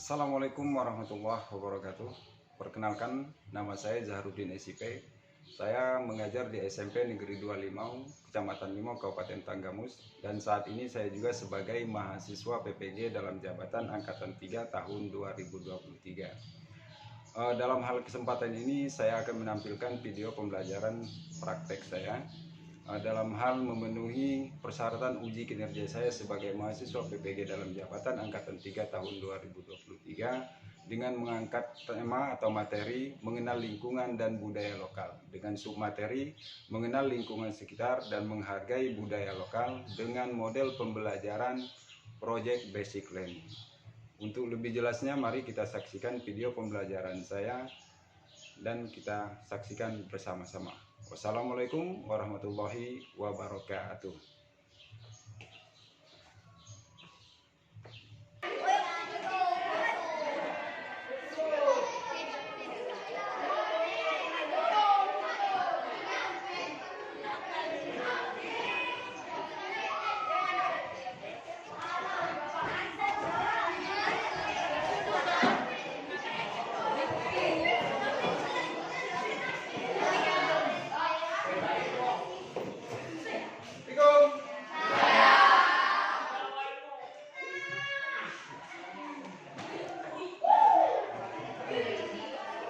Assalamualaikum warahmatullahi wabarakatuh. Perkenalkan, nama saya Zahrudin SIP. Saya mengajar di SMP Negeri 2 Limau, Kecamatan Limau, Kabupaten Tanggamus. Dan saat ini saya juga sebagai mahasiswa PPG dalam jabatan Angkatan 3 tahun 2023. Dalam hal kesempatan ini saya akan menampilkan video pembelajaran praktek saya dalam hal memenuhi persyaratan uji kinerja saya sebagai mahasiswa PPG dalam jabatan Angkatan 3 tahun 2023 dengan mengangkat tema atau materi mengenal lingkungan dan budaya lokal dengan submateri mengenal lingkungan sekitar dan menghargai budaya lokal dengan model pembelajaran Project Basic Learning. Untuk lebih jelasnya mari kita saksikan video pembelajaran saya dan kita saksikan bersama-sama. Wassalamualaikum warahmatullahi wabarakatuh.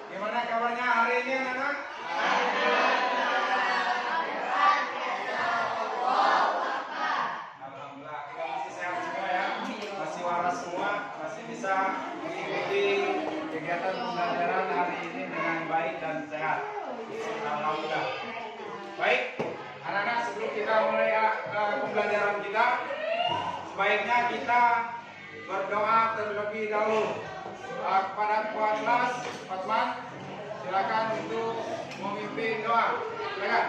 Gimana kabarnya hari ini anak-anak? Alhamdulillah, kita masih sehat semua ya, masih waras semua, masih bisa mengikuti kegiatan pembelajaran hari ini dengan baik dan sehat. Alhamdulillah. Baik, anak-anak, sebelum kita mulai pembelajaran kita, sebaiknya kita berdoa terlebih dahulu. Kepada ketua kelas, Fatman, silakan untuk memimpin doa. Silakan.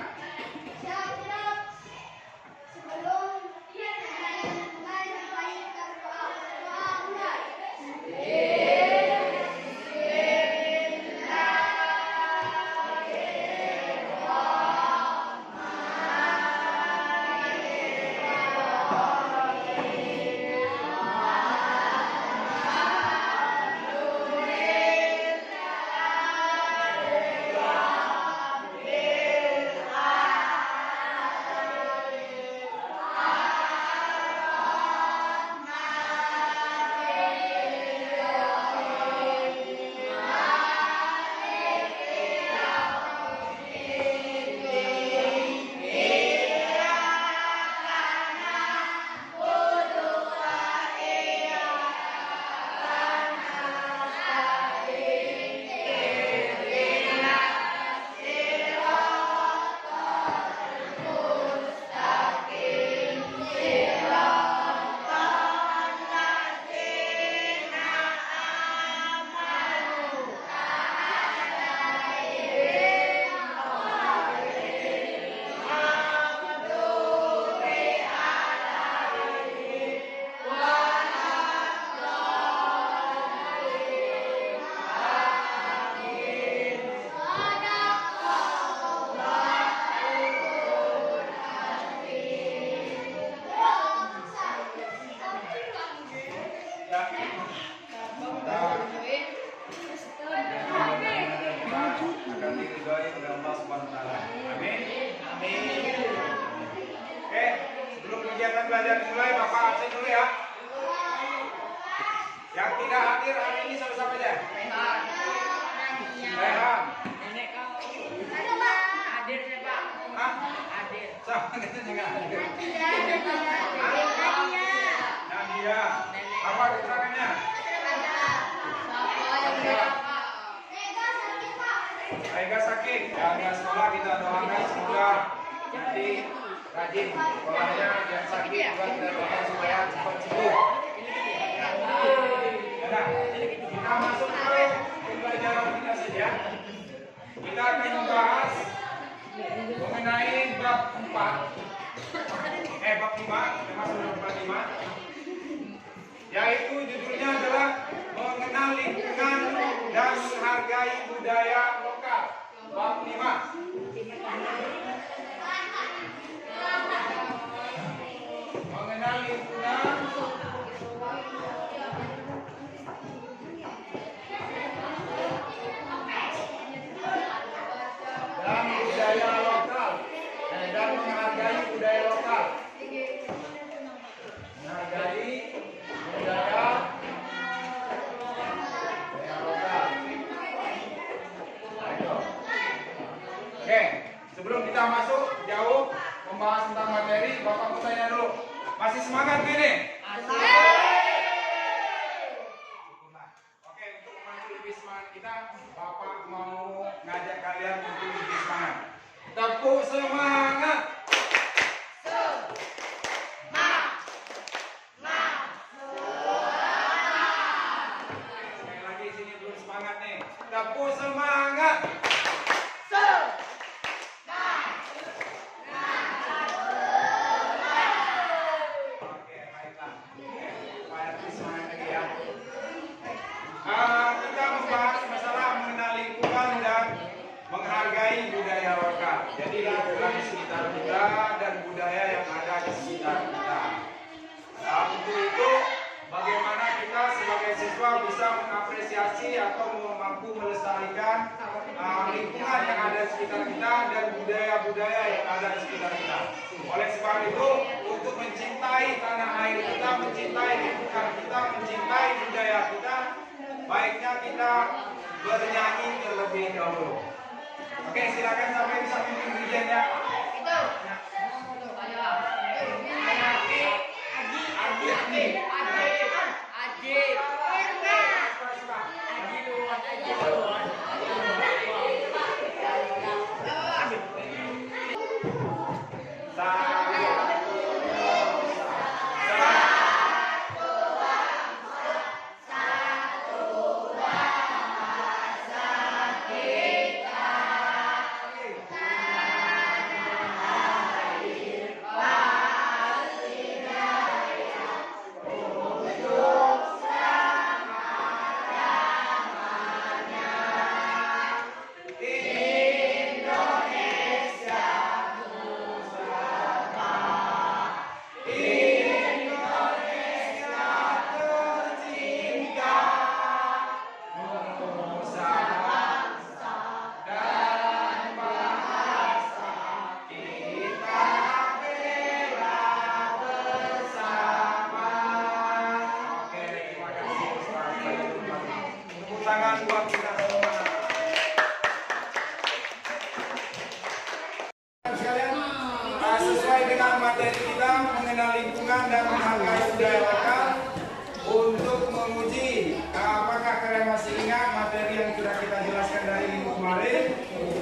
belajar dimulai, Bapak absen dulu ya. Yang tidak hadir hari ini siapa aja? Rehan. Nenek kau. Hadir ya Pak. Hah? Hadir. Sama kita juga hadir. Nadia. Apa keterangannya? Ega sakit. Ya sekolah kita doakan semoga nanti rajin sekolahnya, yang sakit juga kita doakan supaya cepat sembuh. Nah, kita masuk ke pembelajaran kita saja. Kita akan membahas mengenai bab 5, termasuk bab 5, yaitu judulnya adalah mengenal lingkungan dan menghargai budaya lokal. Bab 5. Mengenal lingkungan dan budaya lokal, dan menghargai budaya lokal. Menghargai budaya lokal. Ayo. Oke, sebelum kita masuk jauh membahas tentang materi, Bapak mau tanya dulu, masih semangat gini? Oke, untuk memacu lebih semangat kita, Bapak mau ngajak kalian untuk lebih semangat. Tepuk semangat. Sekali lagi sini belum semangat nih. Tepuk semangat. Oke, baiklah. Supaya lebih semangat lagi ya. Kita membahas masalah mengenal lingkungan dan menghargai budaya lokal. Jadi lingkungan di sekitar kita dan budaya yang ada di sekitar kita. Nah, untuk itu bagaimana kita sebagai siswa bisa mengapresiasi atau mampu melestarikan lingkungan yang ada di sekitar kita dan budaya-budaya yang ada di sekitar kita. Oleh sebab itu, untuk mencintai tanah air kita, mencintai lingkungan kita, mencintai budaya kita, baiknya kita bernyanyi terlebih dahulu. Oke, silakan sampai bisa pimpin ujian ya. Tangan buat kita semua. Sekalian, sesuai dengan materi kita mengenal lingkungan dan menghargai budaya lokal, untuk menguji apakah kalian masih ingat materi yang sudah kita jelaskan dari minggu kemarin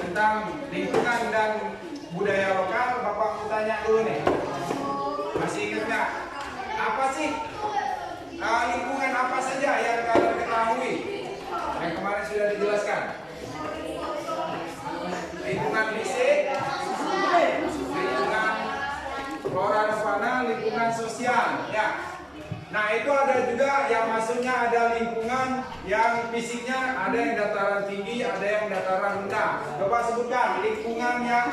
tentang lingkungan dan budaya lokal. Bapak mau tanya dulu nih, masih ingat nggak? Apa sih lingkungan apa saja yang kalian ketahui? Yang kemarin sudah dijelaskan. Lingkungan fisik, lingkungan flora dan fauna, lingkungan sosial, ya. Nah, itu ada juga yang maksudnya ada lingkungan yang fisiknya ada yang dataran tinggi, ada yang dataran rendah. Coba sebutkan lingkungan yang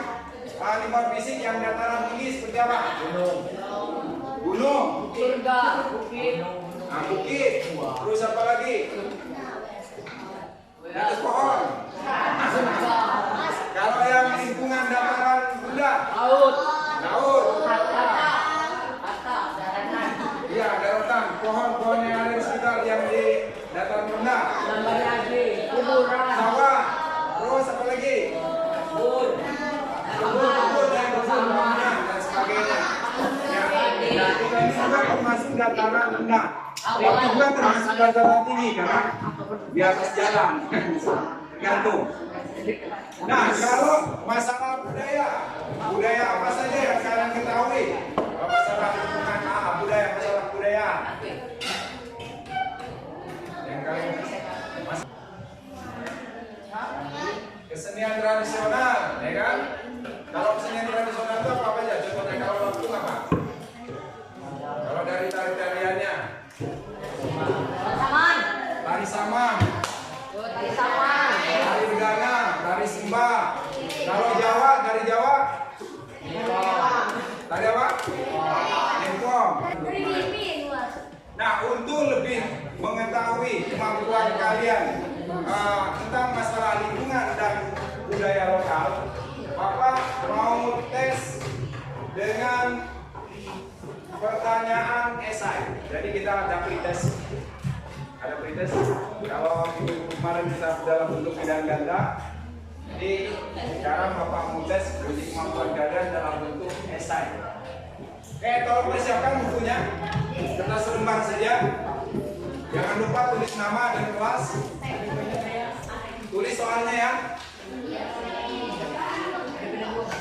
lingkungan fisik yang dataran tinggi seperti apa? Gunung, Surga, bukit, bukit. Terus apa lagi? Di atas pohon. Kalau yang lingkungan dataran rendah, laut, laut. dataran rendah. Itu juga termasuk dataran tinggi karena di atas jalan. Tergantung. Nah, kalau masalah budaya, budaya apa saja yang kalian ketahui? Masalah lingkungan, budaya, masalah budaya. Yang kalian kesenian tradisional, ya kan? Kalau kesenian tradisional itu apa aja? Contohnya kalau langsung apa? Kalau dari tari-tariannya, tari saman, tari begana, tari simba. Kalau Jawa, dari Jawa, tari apa? Lempong. Nah, untuk lebih mengetahui kemampuan kalian tentang masalah lingkungan dan budaya lokal, Bapak mau tes dengan pertanyaan esai. Jadi kita ada pretest. Ada pretest. Kalau kemarin kita dalam bentuk bidang ganda, jadi sekarang Bapak mau tes uji kemampuan kalian dalam bentuk esai. Oke, tolong persiapkan bukunya. Kertas lembar saja. Jangan lupa tulis nama dan kelas. Tulis soalnya ya.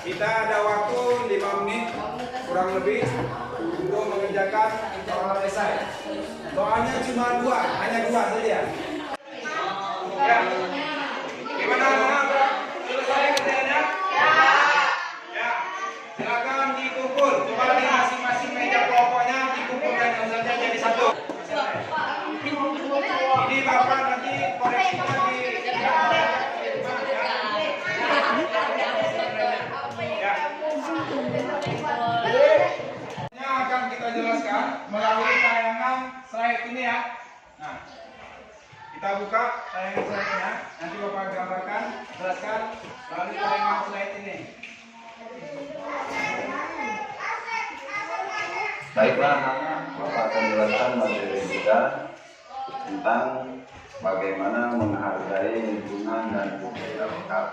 Kita ada waktu 5 menit kurang lebih untuk mengerjakan soal esai. Soalnya cuma 2, hanya 2 saja. Ya. Gimana anak-anak? Selesai kerjanya? Ya. Silakan dikumpul. Coba di masing-masing meja kelompoknya dikumpulkan saja jadi satu. Ini Bapak nanti koreksinya di akan kita jelaskan melalui tayangan slide ini ya. Nah, kita buka tayangan slide-nya. Nanti Bapak gambarkan, jelaskan melalui tayangan slide ini. Baiklah, Bapak akan jelaskan materi kita tentang bagaimana menghargai lingkungan dan budaya lokal.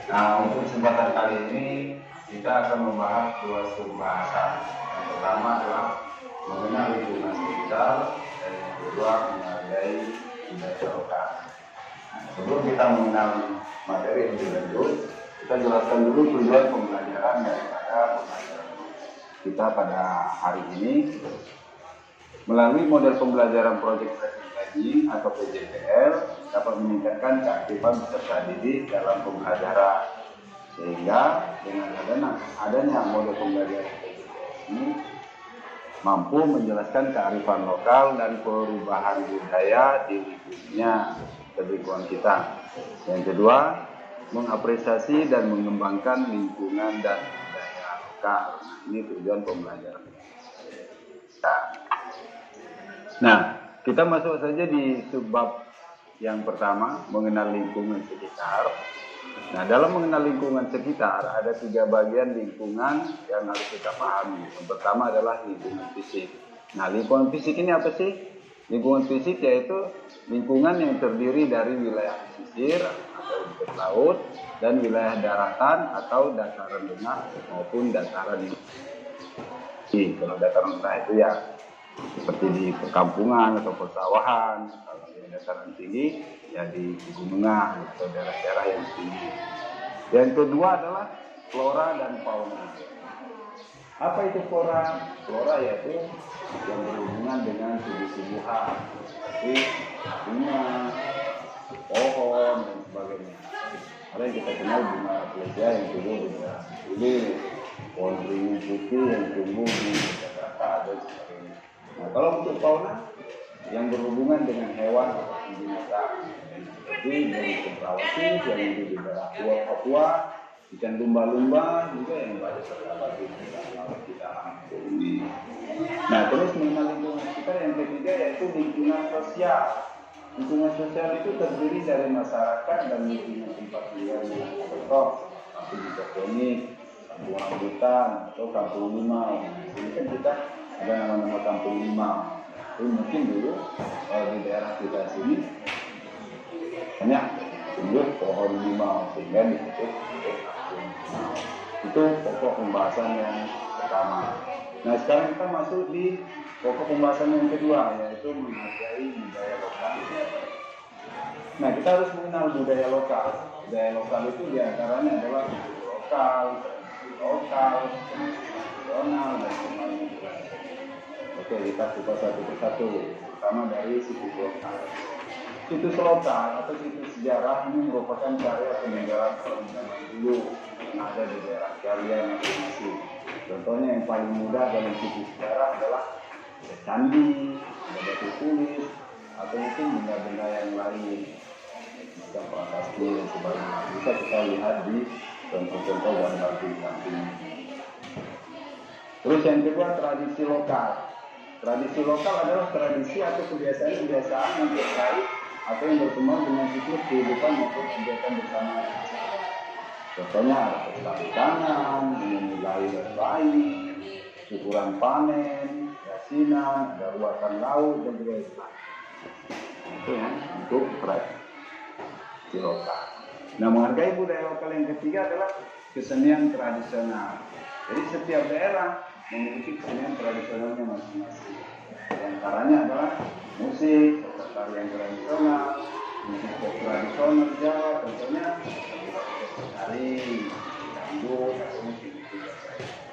Nah, untuk kesempatan kali ini kita akan membahas 2 pembahasan. Yang pertama adalah mengenal lingkungan sekitar dan yang kedua menghargai budaya lokal. Nah, sebelum kita mengenal materi yang lebih lanjut, kita jelaskan dulu tujuan pembelajaran daripada pembelajaran kita pada hari ini. Melalui model pembelajaran Project Tracking atau PJPL dapat meningkatkan keaktifan peserta didik dalam pembelajaran, sehingga dengan adanya model pembelajaran PJPL ini mampu menjelaskan kearifan lokal dan perubahan budaya di lingkungan kita. Yang kedua, mengapresiasi dan mengembangkan lingkungan dan budaya lokal. Ini tujuan pembelajaran. Nah, kita masuk saja di subbab yang pertama, mengenal lingkungan sekitar. Nah, dalam mengenal lingkungan sekitar ada 3 bagian lingkungan yang harus kita pahami. Yang pertama adalah lingkungan fisik. Nah, lingkungan fisik ini apa sih? Lingkungan fisik yaitu lingkungan yang terdiri dari wilayah pesisir atau bibir laut dan wilayah daratan atau dataran rendah maupun dataran tinggi. Kalau dataran rendah itu ya seperti di perkampungan atau persawahan. Kalau di dataran tinggi ya di pegunungan atau daerah-daerah yang tinggi. Yang kedua adalah flora dan fauna. Apa itu flora? Flora yaitu yang berhubungan dengan tumbuh-tumbuhan seperti bunga, pohon dan sebagainya. Ada yang kita kenal bunga aplesia yang tumbuh di daerah hilir, pohon beringin putih yang tumbuh di Jakarta dan sebagainya. Nah, kalau untuk fauna yang berhubungan dengan hewan atau binatang seperti burung cendrawasih yang hidup di daerah Papua, ikan lumba-lumba juga yang banyak terdapat di laut kita ini. Nah, terus mengenal lingkungan sekitar yang ketiga yaitu lingkungan sosial. Lingkungan sosial itu terdiri dari masyarakat dan lingkungan tempat tinggal yang contoh seperti hidroponik, kampung rambutan atau kampung limau. Ini kan kita ada nama-nama kampung limau. Itu mungkin dulu di daerah kita sini banyak tumbuh pohon limau sehingga disebut kampung limau. Itu pokok pembahasan yang pertama. Nah sekarang kita masuk di pokok pembahasan yang kedua, yaitu menghargai budaya lokal. Nah kita harus mengenal budaya lokal. Budaya lokal itu diantaranya adalah budaya lokal, tradisi lokal, nasional, dan sebagainya. Oke, kita coba satu persatu. Pertama dari situs lokal. Situs lokal atau situs sejarah ini merupakan karya peninggalan orang zaman dulu yang ada di daerah kalian masing-masing. Contohnya yang paling mudah dalam situs sejarah adalah candi, batu tulis, atau mungkin benda-benda yang lain, bisa prasasti dan sebagainya. Bisa kita lihat di contoh-contoh gambar di samping. Terus yang kedua, tradisi lokal. Tradisi lokal adalah tradisi atau kebiasaan-kebiasaan yang terkait atau yang berkembang dengan siklus kehidupan maupun kegiatan bersama. Contohnya ada pesta hidangan, menilai bayi, syukuran panen, yasinan, ada ruatan laut dan juga Islam. Itu ya untuk tradisi lokal. Nah, menghargai budaya lokal yang ketiga adalah kesenian tradisional. Jadi setiap daerah memiliki kesenian tradisionalnya masing-masing. Di antaranya adalah musik, serta tarian tradisional, musik tradisional Jawa, contohnya tari, dangdut, atau musik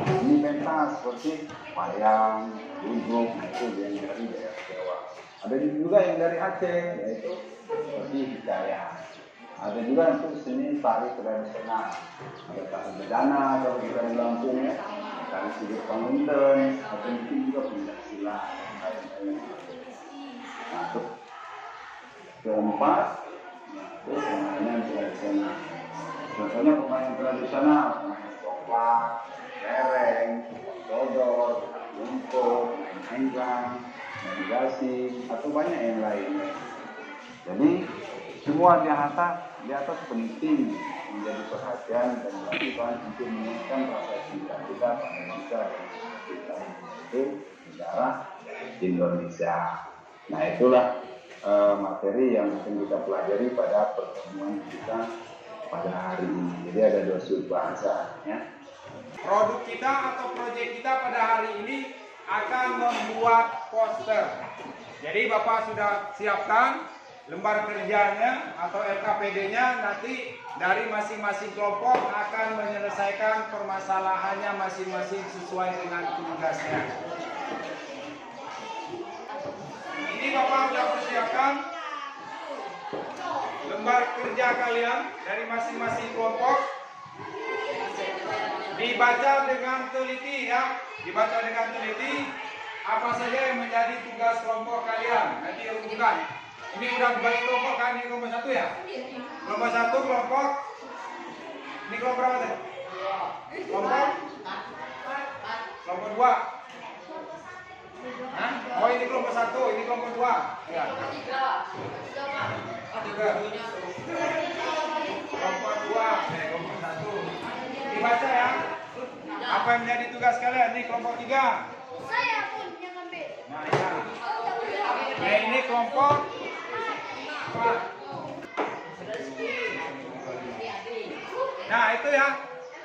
ini pentas seperti wayang, duduk, itu yang dari daerah Jawa. Ada juga yang dari Aceh, yaitu seperti hikayat. Ada juga untuk seni tari tradisional, ada tari bedana atau kita di Lampung ya, tari sidik pangenten, atau mungkin juga pencaksilat. Nah, keempat, itu permainan tradisional. Contohnya permainan tradisional, permainan coklat, lereng, dodol, lumpur, main enggang, main gasing, atau banyak yang lainnya. Jadi semua di atas penting menjadi perhatian dan dilakukan untuk meningkatkan rasa cinta kita pada bangsa dan kita itu negara Indonesia. Nah itulah materi yang akan kita pelajari pada pertemuan kita pada hari ini. Jadi ada 2 sub bahasa ya. Produk kita atau proyek kita pada hari ini akan membuat poster. Jadi Bapak sudah siapkan lembar kerjanya atau LKPD-nya, nanti dari masing-masing kelompok akan menyelesaikan permasalahannya masing-masing sesuai dengan tugasnya. Ini Bapak sudah persiapkan lembar kerja kalian dari masing-masing kelompok. Dibaca dengan teliti ya, dibaca dengan teliti apa saja yang menjadi tugas kelompok kalian. Nanti rujukan. Ini udah dibagi kelompok kan, ini kelompok 1 ya? Kelompok 1 kelompok. Ini kelompok berapa tadi? Kelompok 2. Hah? Oh ini kelompok 1, ini kelompok 2. Ya. 3. Kelompok 2, kelompok 1. Dibaca ya. Apa yang menjadi tugas kalian? Ini kelompok 3. Saya pun yang ambil. Nah, ya. Nah ini kelompok 4. Nah itu ya,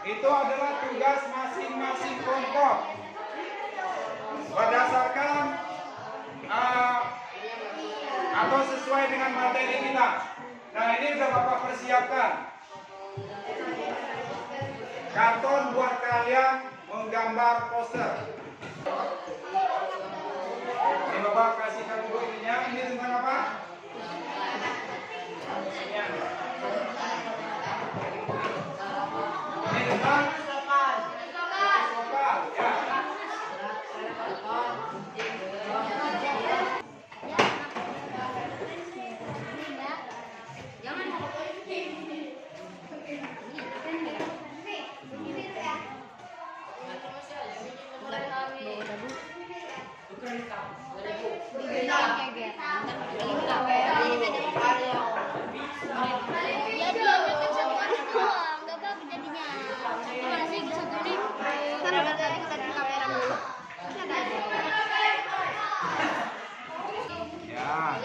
itu adalah tugas masing-masing kelompok berdasarkan atau sesuai dengan materi kita. Nah ini sudah Bapak persiapkan karton buat kalian menggambar poster. Ini Bapak kasihkan dulu ininya. Ini tentang apa? Ini tentang lokal ya. Ya,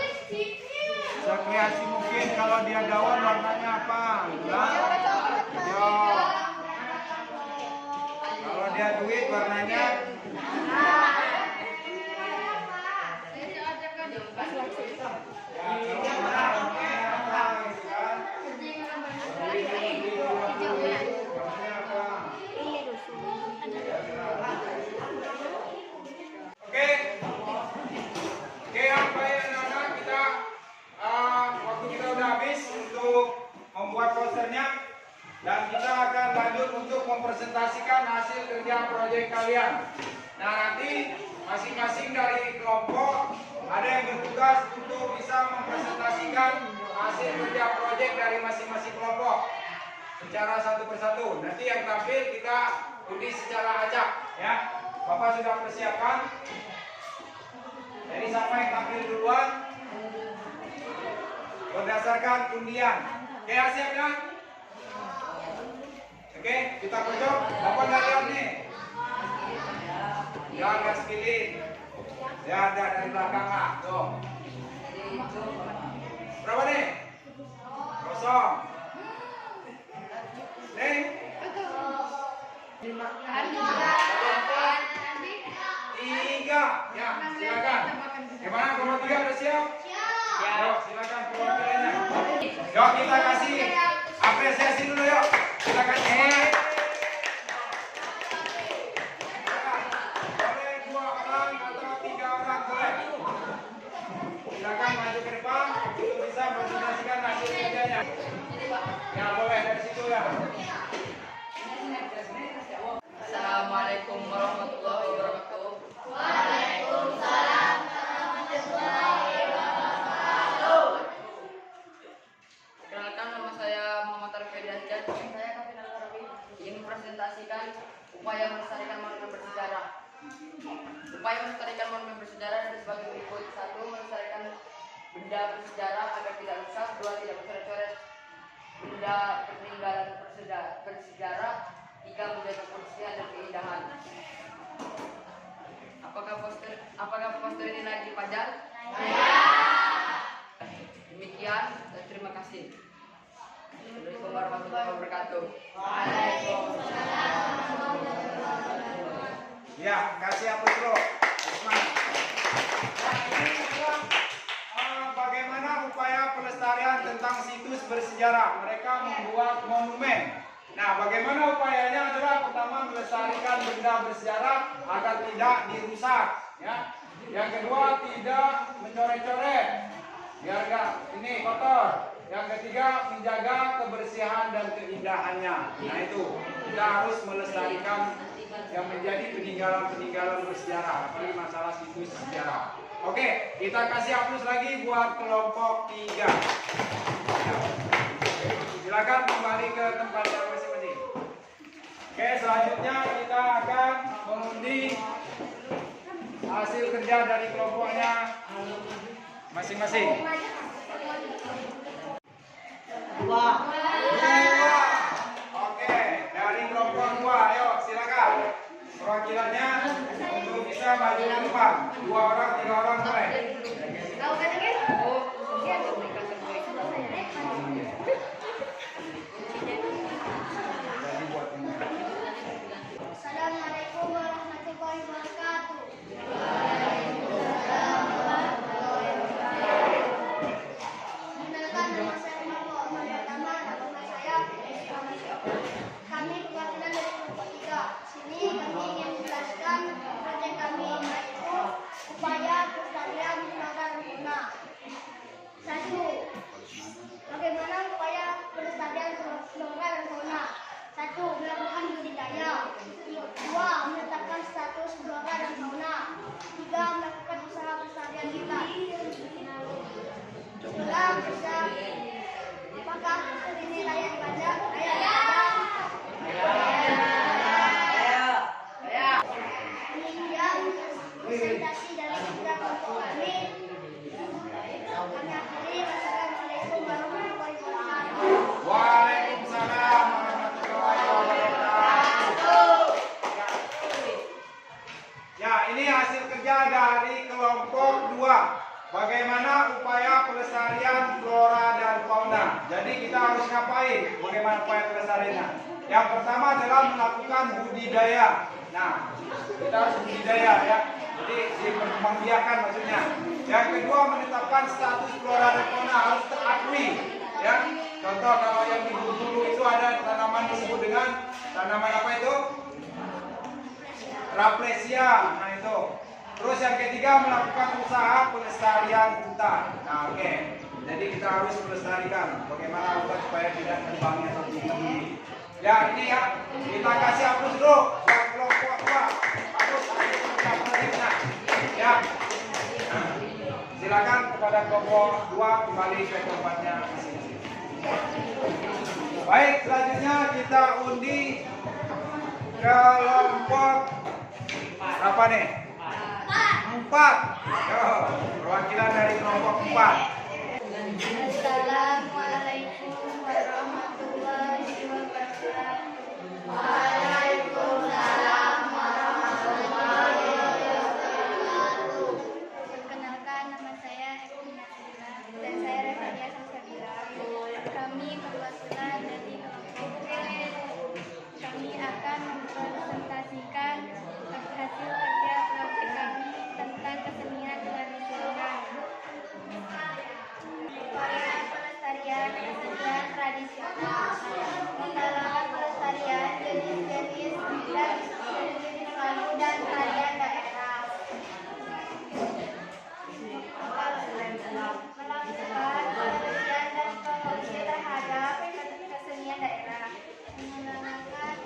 sekreasi mungkin. Kalau dia daun warnanya apa? Hijau. Kalau dia ada duit warnanya Oke, apa ya anak-anak, waktu kita udah habis untuk membuat posternya dan kita akan lanjut untuk mempresentasikan hasil kerja proyek kalian. Nah, nanti masing-masing dari kelompok ada yang bertugas untuk bisa mempresentasikan hasil kerja proyek dari masing-masing kelompok secara satu persatu. Nanti yang tampil kita undi secara acak, ya. Bapak sudah persiapkan. Jadi siapa yang tampil duluan berdasarkan undian. Oke, siap ya? Oke, kita kocok. Bapak nggak lihat nih. Ya, gas pilih. Ya, ada dari belakang lah. Tuh. Berapa nih? Kosong. Nih. Tiga. Ya, silakan. Gimana? Kalau tiga udah siap? Siap. Yuk, silakan perwakilannya. Yuk, kita kasih apresiasi dulu yuk. Kita kasih semangat. Boleh 2 orang atau 3 orang boleh. Silakan maju ke depan untuk bisa presentasikan hasil kerjanya. Ya, boleh dari situ ya. Assalamualaikum warahmatullahi wabarakatuh. Perkenalkan, nama saya Muhammad Arfi Diansyah. Saya Kafin Al-Arabi ingin mempresentasikan upaya melestarikan monumen bersejarah. Upaya melestarikan monumen bersejarah dari sebagai berikut: 1. Melestarikan benda bersejarah agar tidak rusak. 2. Tidak mencoret-coret benda peninggalan bersejarah. 3. Menjaga kebersihan dan keindahan. Apakah poster ini layak dipajang? Demikian dan terima kasih. Assalamualaikum warahmatullahi wabarakatuh. Ya, kasih aplaus bro. Semangat. Bagaimana upaya pelestarian tentang situs bersejarah? Mereka membuat monumen. Nah, bagaimana upayanya adalah pertama melestarikan benda bersejarah agar tidak dirusak, ya. Yang kedua tidak mencoret-coret, biar nggak ini kotor. Yang ketiga menjaga kebersihan dan keindahannya. Nah itu kita harus melestarikan yang menjadi peninggalan-peninggalan bersejarah, apalagi masalah situs sejarah. Oke, kita kasih aplaus lagi buat kelompok 3. Silakan kembali ke tempatnya masing-masing. Oke, selanjutnya kita akan mengundi hasil kerja dari kelompoknya masing-masing. Oke, dari kelompok 2, ayo silakan. Perwakilannya untuk bisa maju ke depan. 2 orang, 3 orang boleh. Assalamualaikum warahmatullahi wabarakatuh. Perkenalkan, nama saya Marco. Pertama, nama saya kami perwakilan dari kelompok 3. Sini kami ingin menjelaskan proyek kami, yaitu upaya pelestarian flora dan fauna. 1. Bagaimana upaya pelestarian flora dan fauna? 1. Melakukan budidaya. 2. Menetapkan status flora dan fauna. 3. Melakukan usaha pelestarian hutan. Ulang bisa. Apakah poster ini layak dipajang? Layak dipajang. Demikian presentasi dari tiga kelompok kami. Kami akhiri. Wassalamualaikum warahmatullahi wabarakatuh. Waalaikumsalam warahmatullahi wabarakatuh. Ya, ini hasil kerja dari kelompok 2. Bagaimana upaya pelestarian flora dan fauna. Jadi kita harus ngapain? Bagaimana upaya pelestariannya? Yang pertama adalah melakukan budidaya. Nah, kita harus budidaya ya. Jadi diperkembangbiakan maksudnya. Yang kedua, menetapkan status flora dan fauna harus terakui. Ya, contoh kalau yang di Bengkulu itu ada tanaman disebut dengan tanaman apa itu? Rafflesia. Nah itu. Terus yang ketiga, melakukan usaha pelestarian hutan. Nah oke. Jadi kita harus melestarikan bagaimana hutan supaya tidak terbangnya atau tinggi. Ya ini ya, kita kasih hapus dulu buat kelompok 2. Hapus proyeknya. Ya. Silakan kepada kelompok 2 kembali ke tempatnya masing-masing. Baik, selanjutnya kita undi kelompok berapa nih? 4. Yo, perwakilan dari kelompok 4. Assalamualaikum warahmatullahi wabarakatuh. Waalaikumsalam warahmatullahi wabarakatuh. Perkenalkan, nama saya Eki Nasila dan saya Refadia Sasabila. Kami perwakilan dari kelompok B. Kami akan mempresentasikan hasil kerja proyek kami tentang kesenian tradisional. Upaya pelestarian kesenian tradisional, menggalakkan pelestarian jenis-jenis dan jenis lagu dan tarian daerah. Melakukan penelitian dan promosi terhadap kesenian daerah. Mengenalkan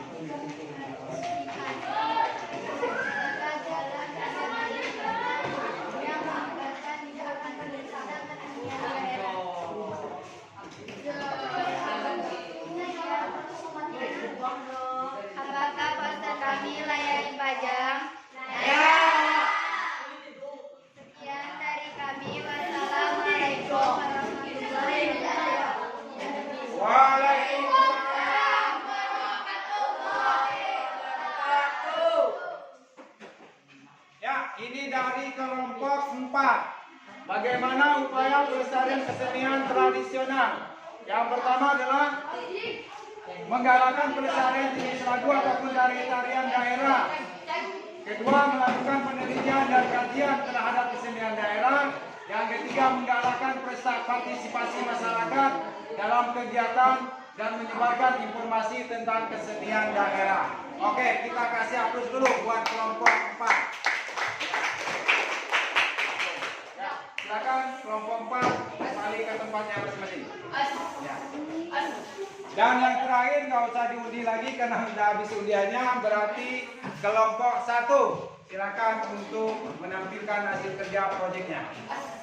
jalan yang menggambarkan akan pendidikan kesenian daerah. Apakah poster kami layak dipajang? Layak. Sekian dari kami. Wassalamualaikum warahmatullahi wabarakatuh. Waalaikumsalam warahmatullahi wabarakatuh. Ya, ini dari kelompok 4. Bagaimana upaya pelestarian kesenian tradisional? Yang pertama adalah menggalakkan pelestarian jenis lagu ataupun tarian daerah. Kedua, melakukan penelitian dan kajian terhadap kesenian daerah. Yang ketiga, menggalakkan partisipasi masyarakat dalam kegiatan dan menyebarkan informasi tentang kesenian daerah. Oke, kita kasih hapus dulu buat kelompok 4. Ya, silakan kelompok 4 kembali ke tempatnya masing-masing. Ya. Dan yang terakhir nggak usah diundi lagi karena sudah habis undiannya, berarti kelompok 1 silakan untuk menampilkan hasil kerja proyeknya.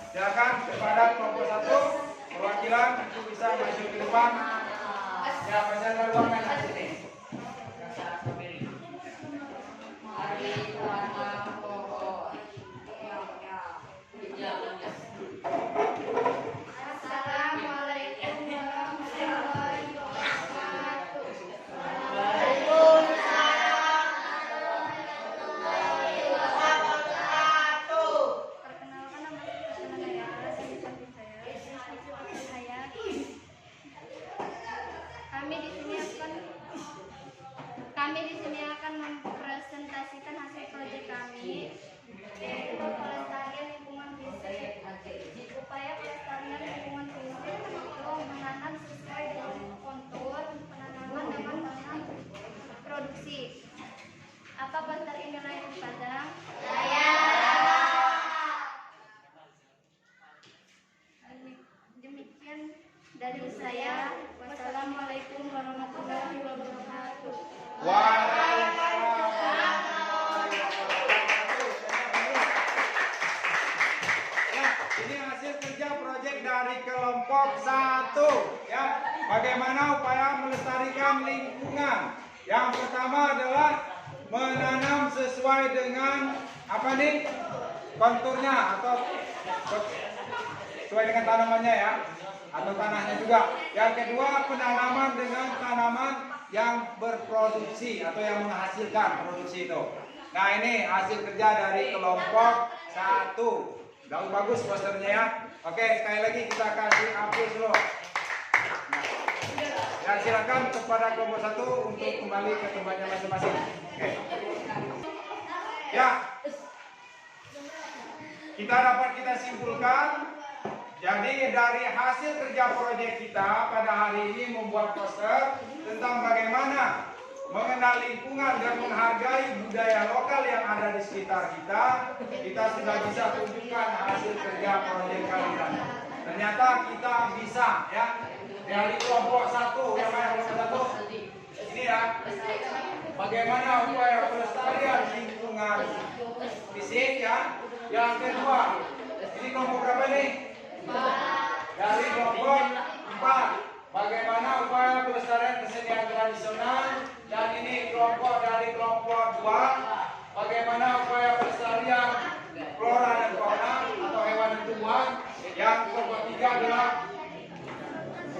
Silakan kepada kelompok 1 perwakilan untuk bisa maju ke depan. Ya, pasang ruangan di sini. Assalamualaikum warahmatullahi wabarakatuh. Perkenalkan, nama saya. Kami di sini akan mempresentasikan hasil proyek kami, yaitu pelestarian lingkungan fisik. Upaya pelestarian lingkungan fisik itu menanam sesuai dengan kontur penanaman dengan tanam produksi. Apa poster ini layak dipajang? Demikian dari saya. Wassalamualaikum warahmatullahi wabarakatuh. Waalaikumsalam. Ya, ini hasil kerja proyek dari kelompok 1 ya. Bagaimana upaya melestarikan lingkungan? Yang pertama adalah menanam sesuai dengan apa nih? Konturnya atau sesuai dengan tanamannya ya, atau tanahnya juga. Yang kedua, penanaman dengan tanaman yang berproduksi atau yang menghasilkan produksi itu. Nah, ini hasil kerja dari kelompok 1. Bagus posternya ya. Oke, sekali lagi kita kasih hapus dulu. Nah. Dan silakan kepada kelompok 1 untuk kembali ke tempatnya masing-masing. Oke. Ya. Kita dapat kita simpulkan, jadi dari hasil kerja proyek kita pada hari ini membuat poster tentang bagaimana mengenal lingkungan dan menghargai budaya lokal yang ada di sekitar kita. Kita sudah bisa tunjukkan hasil kerja proyek kalian. Ternyata kita bisa, ya. Dari kelompok 1, yang mana kelompok 1? Ini ya. Bagaimana upaya pelestarian lingkungan fisik, ya. Yang kedua, ini kelompok berapa nih? Dari kelompok 4, bagaimana upaya pelestarian kesenian tradisional. Dan ini kelompok dari kelompok 2, bagaimana upaya pelestarian flora dan fauna atau hewan dan tumbuhan. Yang kelompok 3 adalah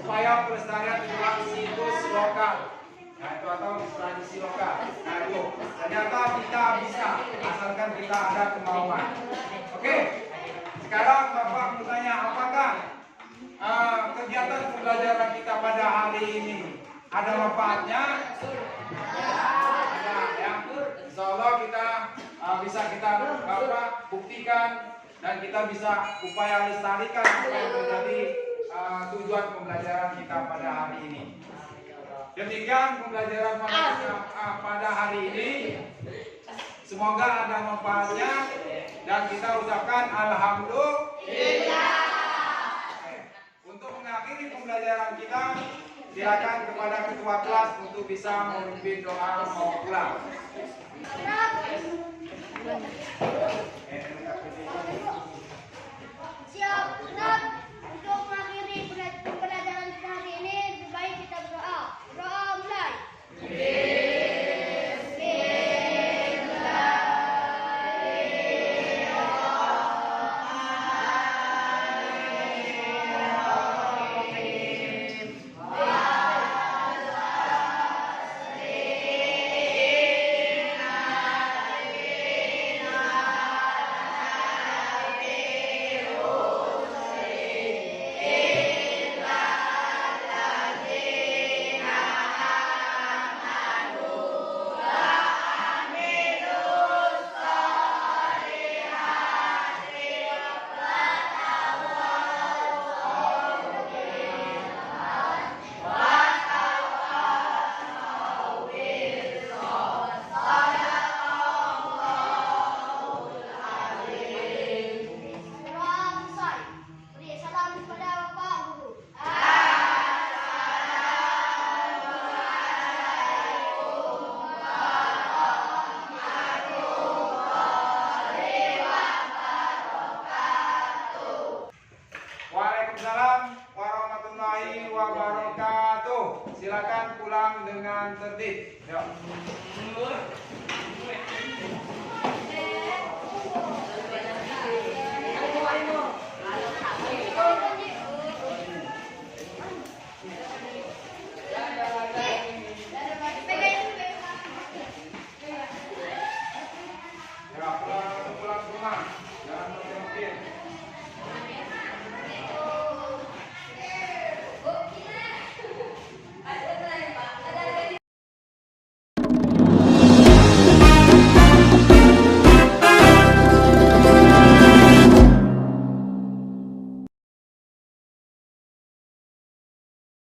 upaya pelestarian tentang situs lokal. Nah itu atau tradisi lokal. Nah itu ternyata kita bisa asalkan kita ada kemauan. Oke, sekarang Bapak bertanya, apakah kegiatan pembelajaran kita pada hari ini ada manfaatnya? Ada, ya. Insya Allah kita bisa kita buktikan dan kita bisa upaya lestarikan apa yang menjadi tujuan pembelajaran kita pada hari ini. Demikian pembelajaran pada hari ini. Semoga ada manfaatnya dan kita ucapkan alhamdulillah. Untuk mengakhiri pembelajaran kita, silakan kepada ketua kelas untuk bisa memimpin doa mau pulang. Siap, benar. Untuk mengakhiri pembelajaran kita hari ini, lebih baik kita berdoa. Berdoa mulai. Waalaikumsalam warahmatullahi wabarakatuh. Silakan pulang dengan tertib. Yuk. Ya, pulang ke rumah. Jangan